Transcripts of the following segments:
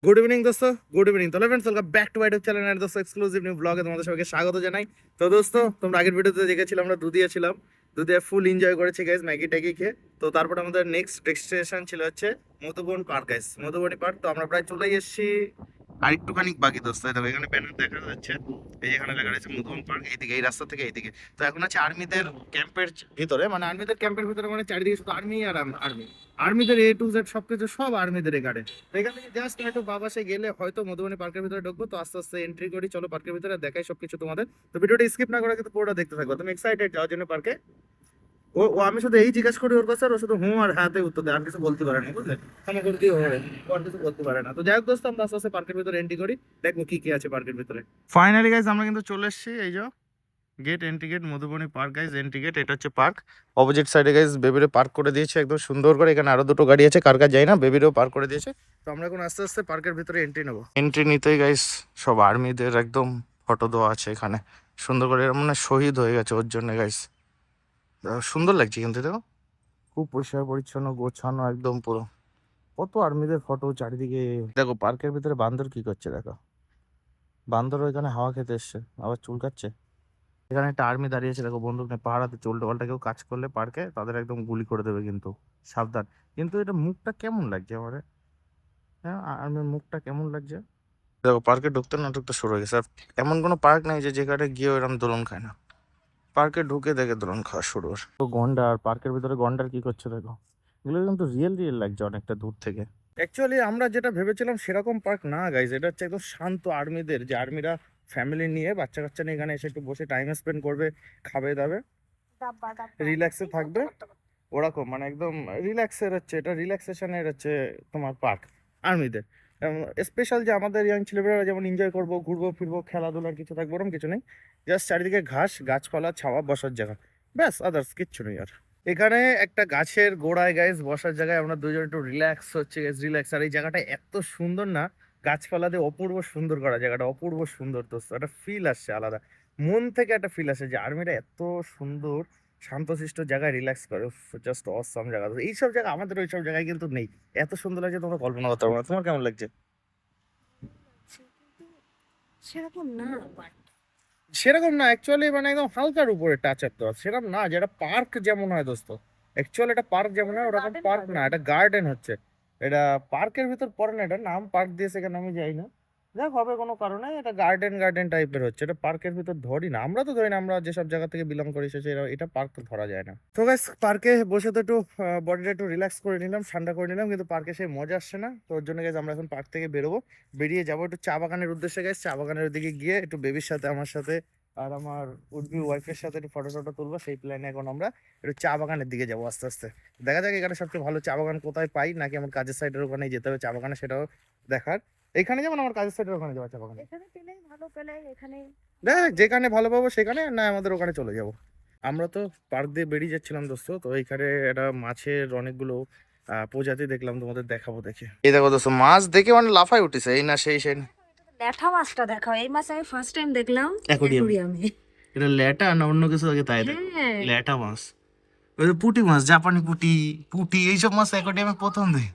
Good evening দোস্ত, good evening. তাহলে friends, welcome back to my YouTube channel and দোস্ত exclusive new ব্লগে তোমাদের সবাইকে স্বাগত জানাই। তো দোস্ত, তোমরা আগের ভিডিওতে দেখেছিলাম আমরা দুধিয়া ছিলাম। দুধিয়া ফুল এনজয় করেছি গাইস, ম্যাগি ট্যাগি খেয়ে। তো তারপর আমাদের নেক্সট ডেস্টিনেশন ছিল হচ্ছে Madhuban park guys, Madhubani park. তো আমরা প্রায় চলেই এসেছি, আর একটুখানি বাকি দোস্ত। এই দেখো এখানে ব্যানার দেখা যাচ্ছে, এই যেখানে লেখা রয়েছে মধুবন পার্ক, এইদিকে এই রাস্তা থেকে এইদিকে। তো এখন আছে আর্মিদের ক্যাম্পের ভিতরে, মানে আর্মিদের ক্যাম্পের ভিতরে, মানে চারিদিকে শুধু আর্মি আর আর্মি। আর্মিদের A to Z সবকিছু সব আর্মিদের এই গার্ডে। এখান থেকে জাস্ট একটু বাবাসে গেলে হয়তো মধুবনী পার্কের ভিতরে ঢুকবো। তো আস্তে আস্তে এন্ট্রি করি, চলো পার্কের ভিতরে দেখাই সবকিছু তোমাদের। তো ভিডিওটা স্কিপ না করে কিন্তু পুরোটা দেখতে থাকবো। তুমি এক্সাইটেড যাওয়ার জন্য পার্কে? ও ও আমি শুধু এই জিজ্ঞাসা করি ওর কাছে, আর ও শুধু হুঁ আর হাতে উত্তর দেয়, আর কিছু বলতে পারে না, বুঝলে? আমি করে দিয়ে হবে, ও আর কিছু বলতে পারে না। তো যাই হোক দোস্ত, আমরা আস্তে আস্তে পার্কের ভিতরে এন্ট্রি করি, দেখবো কি কি আছে পার্কের ভিতরে। ফাইনালি গাইজ আমরা কিন্তু চলে এসেছি, এই যে gate, entry gate, Madhubani park guys, entry gate. এটা হচ্ছে পার্ক। অপোজিট সাইডে গাইজ বেবিরে পার্ক করে দিয়েছে একদম সুন্দর করে। এখানে আরো দুটো গাড়ি আছে, কার কার যাই না, বেবিরেও পার্ক করে দিয়েছে। তো আমরা এখন আস্তে আস্তে পার্কের ভিতরে এন্ট্রি নেবো। এন্ট্রি নিতেই গাইজ সব আর্মিদের একদম ফটো দেওয়া আছে এখানে, সুন্দর করে। এরা মানে শহীদ হয়ে গেছে ওর জন্য গাইজ। সুন্দর লাগছে কিন্তু, দেখো খুব পরিষ্কার পরিচ্ছন্ন গোছানো একদম পুরো। কত আর্মিদের ফটো চারিদিকে। দেখো পার্কের ভিতরে বান্দর কি করছে, দেখো বান্দর এখানে হাওয়া খেতে এসছে, আবার চুল কাটছে। এখানে একটা আর্মি দাঁড়িয়েছে, দেখো বন্দুক নিয়ে পাহারা দিচ্ছে। উল্টো পাল্টা কেউ কাজ করলে পার্কে তাদের একদম গুলি করে দেবে, কিন্তু সাবধান। কিন্তু এটা মুখটা কেমন লাগছে আমার, হ্যাঁ আর্মির মুখটা কেমন লাগছে। দেখো পার্কে ঢুকতে না ঢুকতে শুরু হয়ে গেছে। আর এমন কোনো পার্ক নেই যে যেখানে গিয়ে এরকম দোলন খায় না। পার্কে ঢুকে দেখে দোলন খাওয়া শুরু। তো গন্ডার, পার্কের ভিতরে গন্ডার কি করছে দেখো। এগুলো কিন্তু রিয়েল রিয়েল লাগছে অনেকটা দূর থেকে। অ্যাকচুয়ালি আমরা যেটা ভেবেছিলাম সেরকম পার্ক না গাইজ, এটা হচ্ছে একদম শান্ত আর্মিদের, যে আর্মিরা ফ্যামিলি নিয়ে বাচ্চা কাচ্চা নিয়ে এখানে এসে একটু বসে টাইম স্পেন্ড করবে, খাবে দাবে, রিল্যাক্সে থাকবে। ওরকম মানে একদম রিল্যাক্সের হচ্ছে, এটা রিল্যাক্সেশনের হচ্ছে তোমার পার্ক আর্মিদের। স্পেশাল যে আমাদের ইয়াং ছেলেমেয়েরা যেমন এনজয় করবো, ঘুরবো ফিরবো, খেলাধুলার কিছু থাকবে, ওরকম কিছু নেই। জাস্ট চারিদিকে ঘাস, গাছপালা, ছাওয়া, বসার জায়গা, ব্যাস, আদার্স কিচ্ছু নেই আর। এখানে একটা গাছের গোড়ায় গাইজ বসার জায়গায় আমরা দুজন একটু রিল্যাক্স হচ্ছে গাইজ, রিল্যাক্স। আর এই জায়গাটা এত সুন্দর না, গাছপালা দিয়ে অপূর্ব সুন্দর করা, জায়গাটা অপূর্ব সুন্দর। তো একটা ফিল আসছে আলাদা, মন থেকে একটা ফিল আসে যে আর্মিরা এত সুন্দর শান্তশিষ্ট জায়গায় রিল্যাক্স করে। জাস্ট অসাম জায়গা। তো এইসব জায়গা আমাদের ওইসব জায়গায় কিন্তু নেই। এত সুন্দর লাগছে তোমরা কল্পনা করতে পারো না। তোমার কেমন লাগছে? সেরকম না, সেরকম না অ্যাকচুয়ালি, মানে একদম হালকার উপরে টাচ আপ দেওয়া, সেরকম না যেটা পার্ক যেমন হয় দোস্ত। অ্যাকচুয়ালি এটা পার্ক যেমন হয় ওরকম পার্ক না, এটা গার্ডেন হচ্ছে। এটা পার্কের ভিতর পড়ে না, এটা নাম পার্ক দিয়েছে কেন আমি যাই না, দেখ হবে কোনো কারণে। এটা গার্ডেন গার্ডেন টাইপের হচ্ছে, এটা পার্কের ভিতর ধরি না, আমরা তো ধরি না, আমরা যেসব জায়গা থেকে বিলং করি সে এটা পার্ক ধরা যায় না। তো গাইস পার্কে বসে তো একটু বডিটা একটু রিল্যাক্স করে নিলাম, ঠান্ডা করে নিলাম, কিন্তু পার্কে সেই মজা আসছে না। তো ওর জন্য গেছে আমরা এখন পার্ক থেকে বেরোবো, বেরিয়ে যাবো একটু চা বাগানের উদ্দেশ্যে। গেছে চা বাগানের দিকে গিয়ে একটু বেবির সাথে, আমার সাথে আর আমার উডবি ওয়াইফের সাথে একটু ফটো টটো তুলবো, সেই প্ল্যানে এখন আমরা একটু চা বাগানের দিকে যাবো আস্তে আস্তে। দেখা যাক এখানে সবচেয়ে ভালো চা বাগান কোথায় পাই, নাকি আমার কাজের সাইডের ওখানে যেতে হবে চা বাগানে, সেটাও দেখার। এখানে যেমন আমার কাজের সাইডের ওখানে যাবো চা বাগানে, এখানে পেলেই ভালো, পেলে এখানে দেখ যেখানে ভালো পাবো সেখানে, না আমাদের ওখানে চলে যাবো। আমরা তো পার্ক দিয়ে বেরিয়ে যাচ্ছিলাম দোস্ত, তো এইখানে একটা মাছের অনেকগুলো প্রজাতি দেখলাম, তোমাদের দেখাবো দেখে। এই দেখো দোস্ত, মাছ দেখে মানে লাফাই উঠেছে, এই না সেই সেই। ল্যাঠা মাছটা দেখাও। এই মাছ আমি ফার্স্ট টাইম দেখলাম অ্যাকোরিয়াম, অ্যাকুরিয়ামে। এটা ল্যাটা না অন্য কিছু আগে, তাই দেখো হ্যাঁ, ল্যাটা মাছ। ওই যে পুঁটি মাছ, জাপানি পুঁটি, পুঁটি এইসব মাছ অ্যাকোয়ারিয়ামে প্রথম দেখি।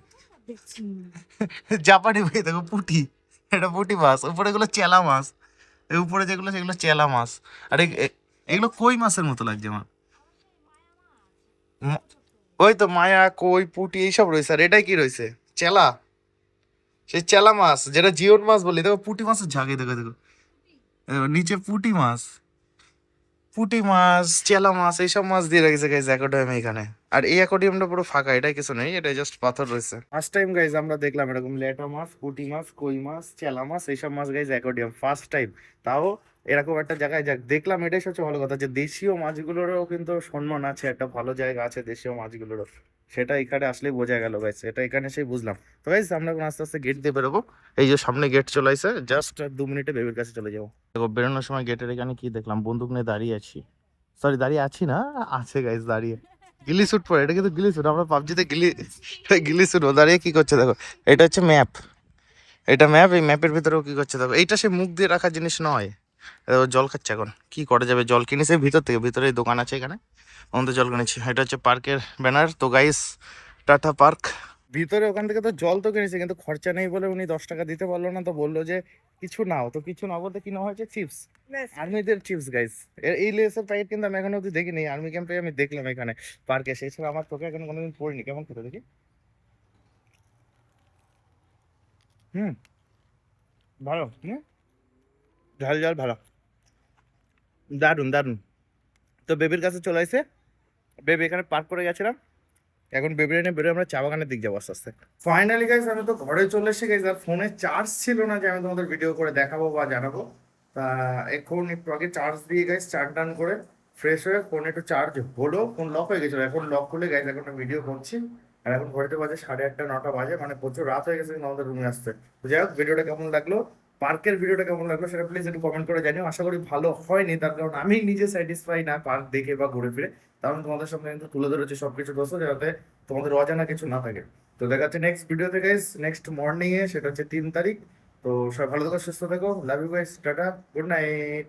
দেখছি। জাপানি ভাই দেখো পুঁটি, এটা পুঁটি মাছ। উপরে এগুলো চেলা মাছ, এই উপরে যেগুলো সেগুলো চেলা মাছ। আর এগুলো কই মাছের মতো লাগছে আমার। ম- ওই তো মায়া, কই, পুঁটি এইসব রয়েছে। আর এটাই কি রয়েছে? চেলা, সেই চেলা মাছ যেটা জিওন মাছ বলি। দেখো পুঁটি মাছের ঝাঁকে, দেখো দেখো দেখো, নিচে পুঁটি মাছ, পুঁটি মাছ, চেলা মাছ, এইসব মাছ দিয়ে রেখেছে গাইজ অ্যাকোয়ারিয়াম এখানে। আর এই অ্যাকোয়ারিয়ামটা পুরো ফাঁকা, এটাই কিছু নেই, এটা জাস্ট পাথর রয়েছে। ফার্স্ট টাইম গাইজ আমরা দেখলাম এরকম লেটা মাছ, পুঁটি মাছ, কই মাছ, চেলা মাছ, এইসব much guys aquarium first time. তাও এরকম একটা জায়গায় যাক দেখলাম, এটাই সবচেয়ে ভালো কথা, যে দেশীয় মাছগুলোরও কিন্তু সম্মান আছে, একটা ভালো জায়গা আছে দেশীয় মাছগুলোরও। সেটা এখানে আসলেই বোঝা গেল গাইজ, এটা এখানে সেই বুঝলাম। তো গাইজ আমরা এখন আস্তে আস্তে গেট দিয়ে বেরোবো। এই যে সামনে গেট চলে আসছে, জাস্ট 2 মিনিটে বেবির কাছে চলে যাবো। দেখো বেরোনোর সময় গেটের এখানে কি দেখলাম, বন্দুক নিয়ে দাঁড়িয়ে আছি। সরি দাঁড়িয়ে আছি না, আছে গাইস দাঁড়িয়ে, গিলি স্যুট পরে। এটা কিন্তু গিলি স্যুট, আমরা পাবজিতে গিলি গিলি স্যুট। ও দাঁড়িয়ে কি করছে দেখো, এটা হচ্ছে ম্যাপ, এটা ম্যাপ। এই ম্যাপের ভিতরেও কি করছে দেখো, এইটা সে মুখ দিয়ে রাখার জিনিস নয়। ও জল খাচ্ছে এখন, কি করা যাবে, জল কিনেছে ভিতর থেকে, ভিতরে দোকান আছে এখানে, আমাদের জল কিনেছি। এটা হচ্ছে পার্কের ব্যানার। তো গাইস টাটা পার্ক, ভিতরে ওখান থেকে তো জল তো কিনেছে, কিন্তু খরচা নেই বলে উনি 10 টাকা দিতে পারলো না, তো বললো যে কিছু নাও। তো কিছু নাও বলতে কি নেওয়া হয়েছে? চিপস, আর্মিদের চিপস গাইস। এই লেসের প্যাকেট কিন্তু আমি এখনো অব্দি দেখিনি, আর্মি ক্যাম্পে আমি দেখলাম এখানে পার্কে এসে, এছাড়া আমার চোখে এখন কোনোদিন পড়িনি। কেমন খেতে দেখি। হুম, ভালো। ঝাল ঝাল ভালো, দারুন দারুন। তো বেবির কাছে চলে আসে, বেবি এখানে পার্ক করে গেছিলাম, এখন বেবি এনে বেরোয় আমরা চা বাগানের দিক যাবো আস্তে আস্তে। ফাইনালি গাইস আমি তো ঘরে চলে এসে গেছি, আর ফোনে চার্জ ছিল না যে আমি তোমাদের ভিডিও করে দেখাবো বা জানাবো। তা এখন একটু আগে চার্জ দিয়ে গাইস, চান টান করে ফ্রেশ হয়ে ফোনে একটু চার্জ হলো, ফোন লক হয়ে গেছিলো, এখন লক খুলে গাইস এখন ভিডিও করছি। আর এখন ঘড়িতে বাজে 8:30 9টা বাজে, মানে প্রচুর রাত হয়ে গেছে কিন্তু আমাদের রুমে আসতে। তো যাই হোক, ভিডিওটা কেমন লাগলো, পার্কের ভিডিওটা কেমন লাগলো সেটা প্লিজ একটু কমেন্ট করে জানিও। আশা করি ভালো হয়নি, তার কারণ আমি নিজে স্যাটিসফাই না পার্ক দেখে বা ঘুরে ফিরে। তার আমি তোমাদের সামনে কিন্তু তুলে ধরেছি সবকিছু দোস্ত, যাতে তোমাদের অজানা কিছু না থাকে। তো দেখা যাচ্ছে নেক্সট ভিডিওতে গাইস, নেক্সট মর্নিং এ, সেটা হচ্ছে 3 তারিখ। তো সবাই ভালো থেকো, সুস্থ থেকো, love you guys, tata, good night.